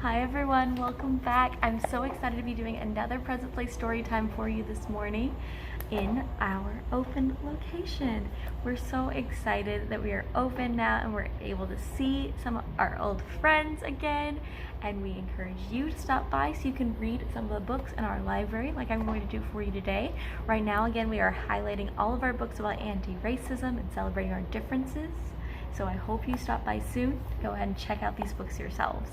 Hi everyone, welcome back. I'm so excited to be doing another Present Play story time for you this morning in our open location. We're so excited that we are open now and we're able to see some of our old friends again, and we encourage you to stop by so you can read some of the books in our library like I'm going to do for you today. Right now, again, we are highlighting all of our books about anti-racism and celebrating our differences. So I hope you stop by soon. Go ahead and check out these books yourselves.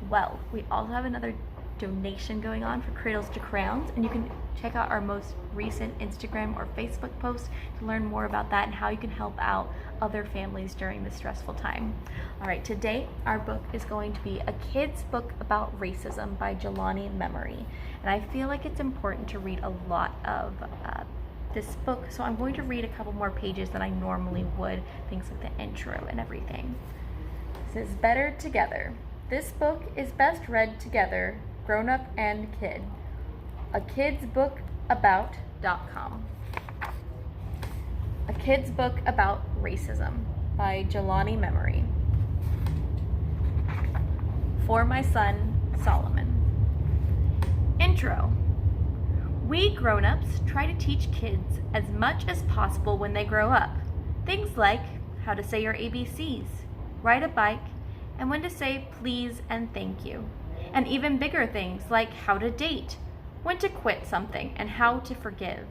Well, we also have another donation going on for Cradles to Crowns, and you can check out our most recent Instagram or Facebook post to learn more about that and how you can help out other families during this stressful time. All right, today our book is going to be a kid's book about racism by Jelani Memory, and I feel like it's important to read a lot of this book, so I'm going to read a couple more pages than I normally would, things like the intro and everything. It says, "Better Together. This book is best read together, grown-up and kid. A kids book about.com. A kids book about racism by Jelani Memory. For my son, Solomon. Intro. We grown-ups try to teach kids as much as possible when they grow up. Things like how to say your ABCs, ride a bike, and when to say please and thank you. And even bigger things like how to date, when to quit something, and how to forgive.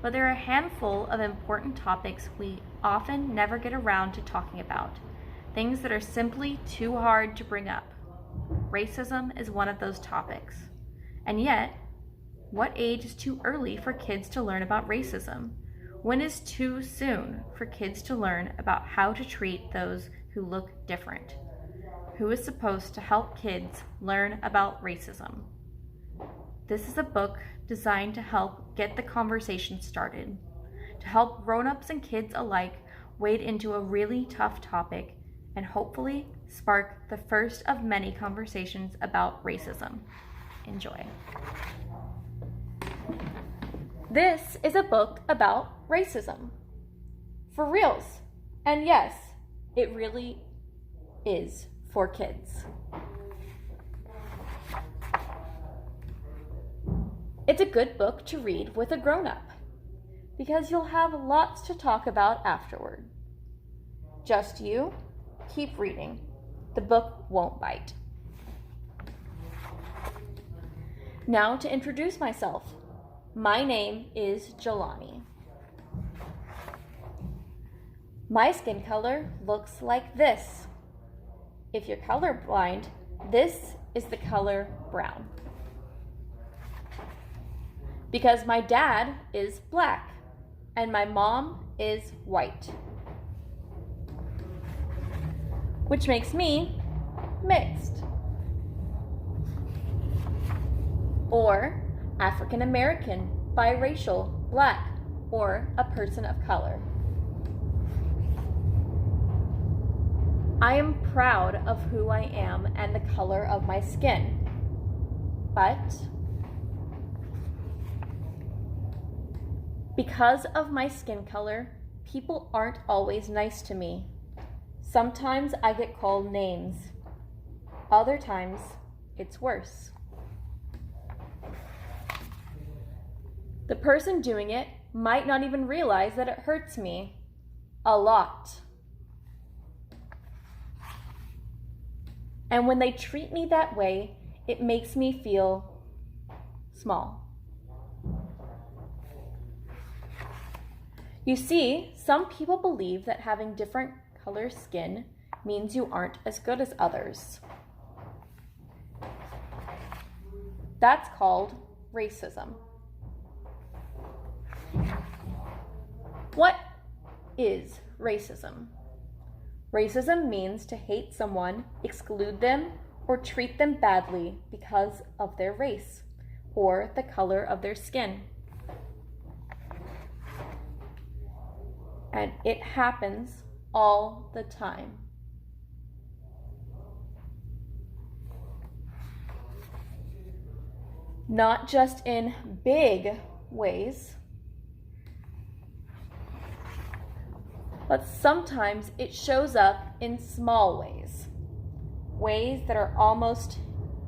But there are a handful of important topics we often never get around to talking about. Things that are simply too hard to bring up. Racism is one of those topics. And yet, what age is too early for kids to learn about racism? When is too soon for kids to learn about how to treat those who look different? Who is supposed to help kids learn about racism? This is a book designed to help get the conversation started, to help grown-ups and kids alike wade into a really tough topic and hopefully spark the first of many conversations about racism. Enjoy. This is a book about racism. For reals. And yes, it really is for kids. It's a good book to read with a grown-up because you'll have lots to talk about afterward. Just you, keep reading. The book won't bite. Now to introduce myself. My name is Jelani. My skin color looks like this. If you're colorblind, this is the color brown. Because my dad is black and my mom is white, which makes me mixed, or African American, biracial, black, or a person of color. I am proud of who I am and the color of my skin, but because of my skin color, people aren't always nice to me. Sometimes I get called names. Other times, it's worse. The person doing it might not even realize that it hurts me a lot. And when they treat me that way, it makes me feel small. You see, some people believe that having different color skin means you aren't as good as others. That's called racism. What is racism? Racism means to hate someone, exclude them, or treat them badly because of their race or the color of their skin. And it happens all the time. Not just in big ways, but sometimes it shows up in small ways, ways that are almost